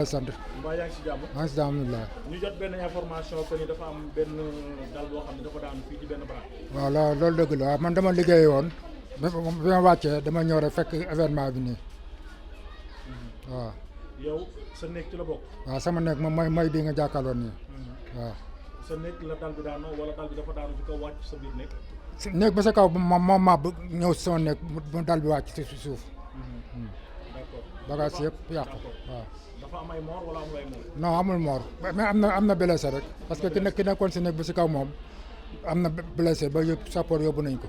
sant. mbaa yaa ngi si jàmm. maa ngi si jàmm alhamdulilah. ñu jot benn information que ni dafa am benn dal boo xam ne dafa daanu fii ci benn baraak. waaw loolu dëgg la waaw man dama liggéey woon bi ma wàccee dama ñëw rek fekk événement bi nii waaw. yow sa néeg ci la bokk. waaw sama néeg moom mooy bii nga jàkkaarloon nii waaw. sa néeg la dal bi daanu wala dal bi dafa daanu ci kaw wàcc sa biir néeg. néeg ba sa kaw moom maa ñëw si sama néeg mu dal bi wàcc si suuf. d'accord bagage yëpp yàqu waaw. dafa am ay mort wala amul ay mort. non amul mort mais am na blessé rek parce que ki nekkoon si néeg bi si kaw moom am na blessé ba yëpp sappoor yóbbu nañ ko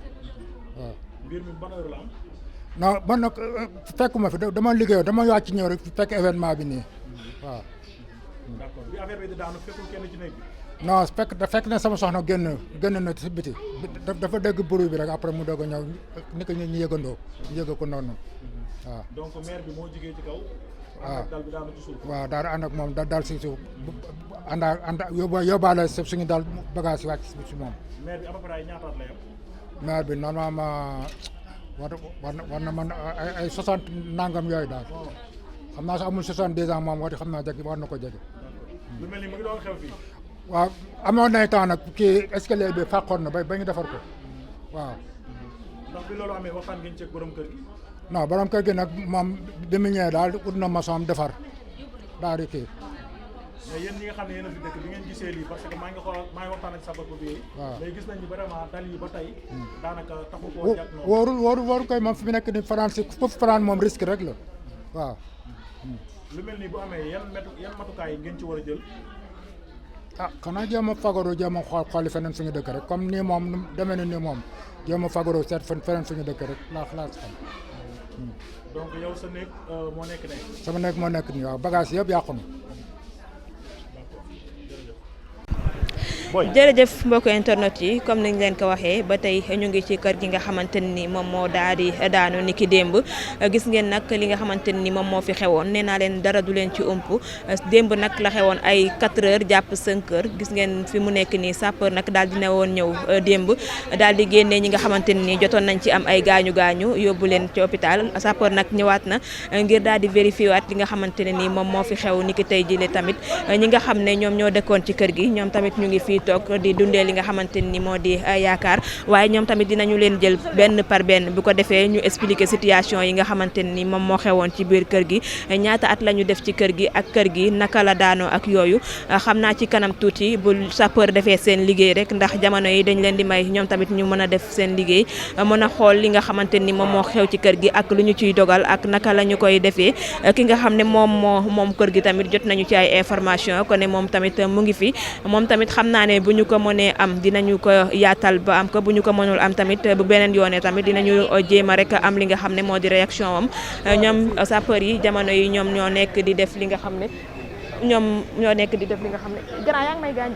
waaw. mbir mi ban heure la am. non man nag fekkuma fi dama liggéeyoo dama wàcc ñëw rek fekk événement bi nii waaw. d'accord bi affaire bi di daanu fekkul kenn ci néeg bi. non fekk na sama soxna génn na si biti dafa dégg bruit bi rek après mu doog a ñëw ni ko ñu yëgandoo ñu yëg ko noonu waaw. donc maire bi moo jigee ci kaw. waaw dal bi daanu ci suuf. waaw daal ànd ak moom daal si suuf ànd yóbbaale suñu daal bagage yi wàcc si moom. maire bi à peu près ñaata at la yem. maire bi normalement war na man ay 60 nangam yooyu daal xam naa sax amul 70 ans moom xam naa war na ko jege. lu mel ni mu ngi doon xew fii. waaw amoon nay temps nag kii escalier bi fàqoon na ba ñu defar ko waaw. ndax bi loolu amee waxtaan ngeen ceeg borom kër gi. non borom kër gi nag moom bi mu ñëwee daal ut na maçon defar daal di kii. mais yéen ñi nga xam ne yéen a fi dëkk bi ngeen gisee lii parce que maa ngi waxtaan ak sapeurs-pompiers yi. waaw mais gis nañ ni vraiment dal yi ba tey. daanaka taxu koo jàpp noonu. wóorul koy moom fi mu nekk ni fanaan si foofu fanaan moom risque rek la waaw. lu mel ni bu amee yan matukaay yi ngeen ci war a jël. ah xanaa jéem a fagaru jéem a xooli feneen suñu dëkk rek comme nii moom demee na nii moom jéem a fagaru seet feneen suñu dëkk rek laa xam. donc yow sa néeg moo nekk ne. sama néeg moo nekk nii waaw bagage yëpp yàqu na. jërëjëf mbokk internet yi comme niñ leen ko waxee ba tey ñu ngi ci kër gi nga xamante ni moom moo daal di daanu ni ki démb gis ngeen nag li nga xamante ni moom moo fi xewoon nee naa leen dara du leen ci ump démb nag la xewoon ay 4 heures jàpp 5 heures gis ngeen fi mu nekk nii sapeur nag daal dina woon ñëw démb daal di génnee ñi nga xamante ni jotoon nañ ci am ay gaañu yóbbu leen ci hôpital sapeur nag ñëwaat na ngir daal di vérifier waat li nga xamante ne ni moom moo fi xew ni ki tey jile tamit ñi nga xam ne ñoom ñoo dëkkoon ci kër gi ñoom tamit ñu ngi fii toog di dundee li nga xamante ni moo di yaakaar waaye ñoom tamit dinañu leen jël benn par benn bu ko defee ñu expliquer situation yi nga xamante ni moom moo xewoon ci biir kër gi ñaata at la ñu def ci kër gi ak kër gi naka la daanoo ak yooyu xam naa ci kanam tuuti bu sapeur defee seen liggéey rek ndax jamono yi dañ leen di may ñoom tamit ñu mën a def seen liggéey mën a xool li nga xamante ni moom moo xew ci kër gi ak lu ñu ciy dogal ak naka la ñu koy defee ki nga xam ne moom kër gi tamit jot nañu ci ay information ko ne moom tamit mu ngi fi moom tamit xam naa ne bu ñu ko mënee am dinañu ko yaatal ba am ko bu ñu ko mënul am tamit bu beneen yoonee tamit dinañu jéem a rek am li nga xam ne moo di réaction am ñoom sapeur yi jamono yi ñoom ñoo nekk di def li nga xam ne grand yaa ngi may gaañ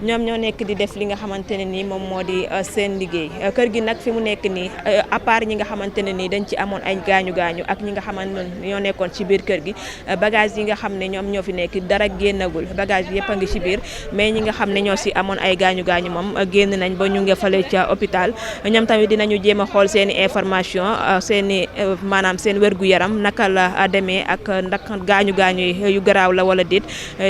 ñoom ñoo nekk di def li nga xamante ne nii moom moo di seen liggéey kër gi nag fi mu nekk nii à part ñi nga xamante ne nii dañ ci amoon ay gaañu ak ñi nga xamante ne ñoo nekkoon ci biir kër gi bagage yi nga xam ne ñoom ñoo fi nekk dara génnagul bagage yëpp a ngi ci biir mais ñi nga xam ne ñoo si amoon ay gaañu moom génn nañ ba ñu nga fale ca hôpital ñoom tamit dinañu jéem a xool seen i information seen i maanaam seen wér-gu-yaram naka la demee ak ndax gaañu yu garaaw la wala déet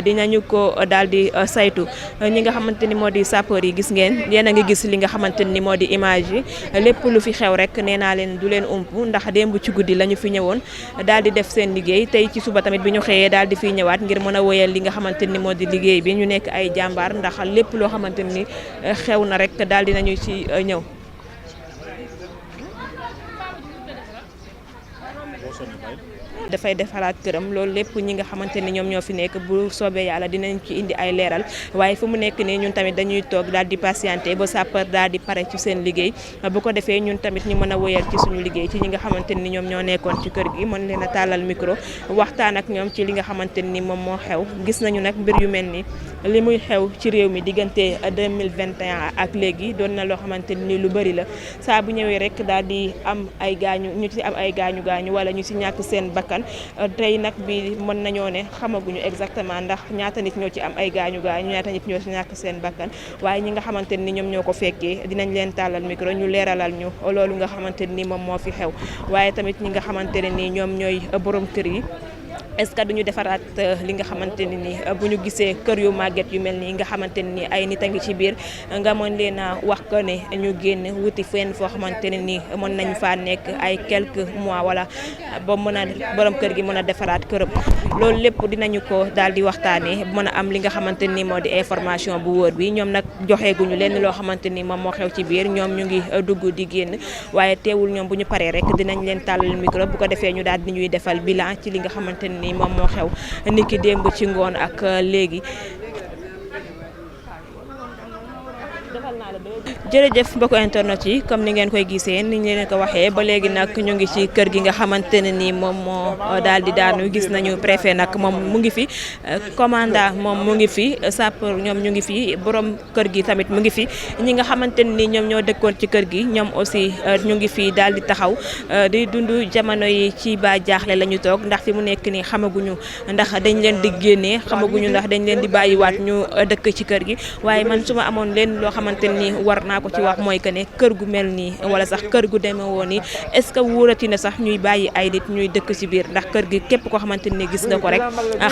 dinañu ko daal di saytu ñi nga xamante ni moo di sapeur yi gis ngeen yéen a ngi gis li nga xamante ni moo di image yi lépp lu fi xew rek nee naa leen du leen ump ndax démb ci guddi la ñu fi ñëwoon daal di def seen liggéey tey ci suba tamit bi ñu xëyee daal di fiy ñëwaat ngir mën a woyal li nga xamante ni moo di liggéey bi ñu nekk ay jàmbaar ndax lépp loo xamante ni xew na rek daal di nañu ci ñëw. dafay defaraat këram loolu lépp ñi nga xamante ni ñoom ñoo fi nekk bu soobee yàlla dinañ ci indi ay leeral waaye fu mu nekk nii ñun tamit dañuy toog daal di patienté ba sapeur daal di pare ci seen liggéey bu ko defee ñun tamit ñu mën a wéyal ci suñu liggéey ci ñi nga xamante ni ñoom ñoo nekkoon ci kër gi mën leen a tàllal micro waxtaan ak ñoom ci li nga xamante ni moom moo xew gis nañu nag mbir yu mel ni li muy xew ci réew mi diggante 2021 ak léegi doon na loo xamante ni lu bëri la saa bu ñëwee rek daal di am ay gaañu ñu ci am ay gaañu wala ñu si ñàkk seen bakkan tey nag bi mën nañoo ne xamaguñu exactement ndax ñaata nit ñoo ci am ay gaañu gaañu ñaata nit ñoo ci ñàkk seen bakkan waaye ñi nga xamante ni ñoom ñoo ko fekkee dinañ leen tàllal micro ñu leeralal ñu loolu nga xamante ni moom moo fi xew waaye tamit ñi nga xamante ne ni ñoom ñooy borom kër yi est-ce que duñu defaraat li nga xamante ne ni bu ñu gisee kër yu màgget yu mel nii nga xamante ne ni ay nit a ngi ci biir nga mën leen a wax que ne ñu génn wuti fenn foo xamante ne ni mën nañ faa nekk ay quelques mois wala ba mën a borom kër gi mën a defaraat këram loolu lépp dinañu ko daal di waxtaanee mën a am li nga xamante ni moo di information bu wóor bi ñoom nag joxeeguñu lenn loo xamante ni moom moo xew ci biir ñoom ñu ngi dugg di génn waaye teewul ñoom bu ñu paree rek dinañ leen tàllal micro bu ko defee ñu daal di ñuy defal bilan ci li nga xamante ni moom moo xew niki démb ci ngoon ak léegi. jërëjëf mbokku internet yi comme ni ngeen koy gisee ni ñu leen ko waxee ba léegi nag ñu ngi ci kër gi nga xamante ne ni moom moo daal di daanu gis nañu préfet nag moom mu ngi fi commandant moom mu ngi fi sapeur ñoom ñu ngi fi borom kër gi tamit mu ngi fi ñi nga xamante ne ni ñoom ñoo dëkkoon ci kër gi ñoom aussi ñu ngi fi daal di taxaw di dund jamono yi ci ba jaaxle la ñu toog ndax fi mu nekk nii xamaguñu ndax dañ leen di génnee xamaguñu ndax dañ leen di bàyyiwaat ñu dëkk ci kër gi waaye man su ma amoon leen loo xamante ni war naa ko ci wax mooy que ne kër gu mel nii wala sax kër gu demee woon nii est-ce que wóorati na sax ñuy bàyyi ay nit ñuy dëkk ci biir ndax kër gi képp koo xamante ni gis nga ko rek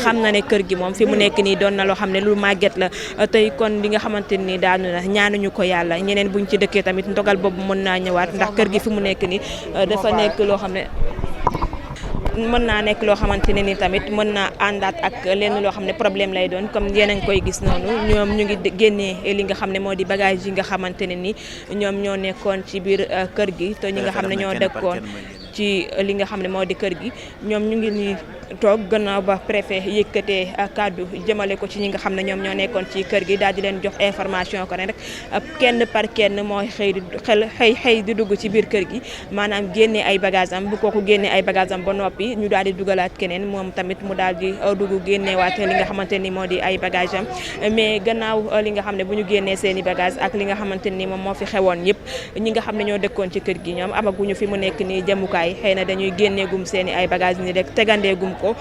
xam na ne kër gi moom fi mu nekk nii doon na loo xam ne lu màgget la tey kon li nga xamante ni daanu na ñaanuñu ko yàlla ñeneen buñ ci dëkkee tamit ndogal boobu mën naa ñëwaat ndax kër gi fi mu nekk nii dafa nekk loo xam ne mën naa nekk loo xamante ne ni tamit mën naa àndaat ak lenn loo xam ne problème lay doon comme yéen a ngi koy gis noonu ñoom ñu ngi génnee li nga xam ne moo di bagage yi nga xamante ne ni ñoom ñoo nekkoon ci biir kër gi te ñi nga xam ne ñoo dëkkoon ci li nga xam ne moo di kër gi ñoom ñu ngi nii toog gannaaw ba préfet yëkkatee kàddu jëmale ko ci ñi nga xam ne ñoom ñoo nekkoon ci kër gi daal di leen jox information ko ne rek kenn par kenn mooy xëy di dugg ci biir kër gi maanaam génne ay bagage am bu kooku génne ay bagage am ba noppi ñu daal di dugalaat keneen moom tamit mu daal di dugg génneewaat li nga xamante ni moo di ay bagage am mais gannaaw li nga xam ne bu ñu génnee seen i bagage ak li nga xamante ni moom moo fi xewoon yëpp ñi nga xam ne ñoo dëkkoon ci kër gi ñoom amaguñu fi mu nekk nii jëmukaay xëy na dañuy génneegum seen i ay bagage ni rek tegandeegum ko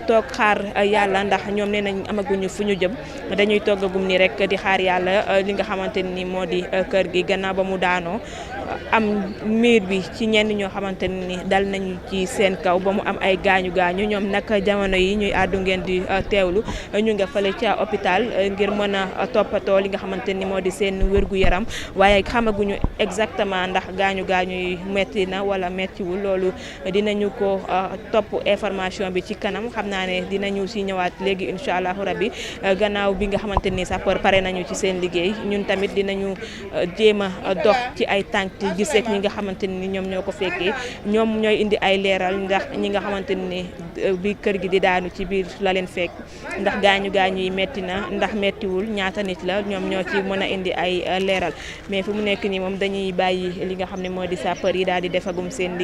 toog xaar yàlla ndax ñoom nee nañ amaguñu fu ñu jëm dañuy toggagum ni rek di xaar yàlla li nga xamante ni moo di kër gi gannaaw ba mu daanoo am miir bi ci ñenn ñoo xamante ni dal nañu ci seen kaw ba mu am ay gaañu gaañu ñoom nag jamono yi ñuy àddu ngeen di teewlu ñu nga fële ca hôpital ngir mën a toppatoo li nga xamante ni moo di seen wér-gu-yaram waaye xamaguñu exactement ndax gaañu gaañu yi metti na wala mettiwul loolu dinañu ko topp information bi ci kanam xam naa ne dinañu si ñëwaat léegi incha allahu rabbi gannaaw bi nga xamante ni sapeur pare nañu ci seen liggéey ñun tamit dinañu jéem a dox ci ay tànk gisee ñi nga xamante ni ñoom ñoo ko fekkee ñoom ñooy indi ay leeral ndax ñi nga xamante ni bi kër gi di daanu ci biir la leen fekk ndax gaañu gaañu yi metti na ndax mettiwul ñaata nit la ñoom ñoo ci mën a indi ay leeral mais fu mu nekk nii moom dañuy bàyyi li nga xam ne moo di sapeur yi daal di defagum seen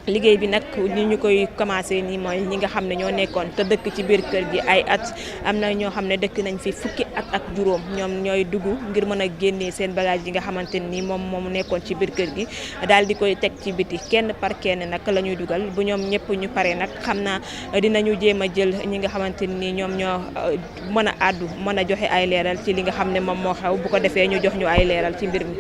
liggéey bi nag ni ñu koy commencé nii mooy ñi nga xam ne ñoo nekkoon te dëkk ci biir kër gi ay at am na ñoo xam ne dëkk nañ fi fukki at ak juróom ñoom ñooy dugg ngir mën a génnee seen bagage yi nga xamante ni moom nekkoon ci biir kër gi daal di koy teg ci biti kenn par kenn nag la ñuy dugal bu ñoom ñëpp ñu pare nag xam naa dinañu jéem a jël ñi nga xamante ni ñoom ñoo mën a àddu mën a joxe ay leeral ci li nga xam ne moom moo xew bu ko defee ñu jox ñu ay leeral ci mbir mi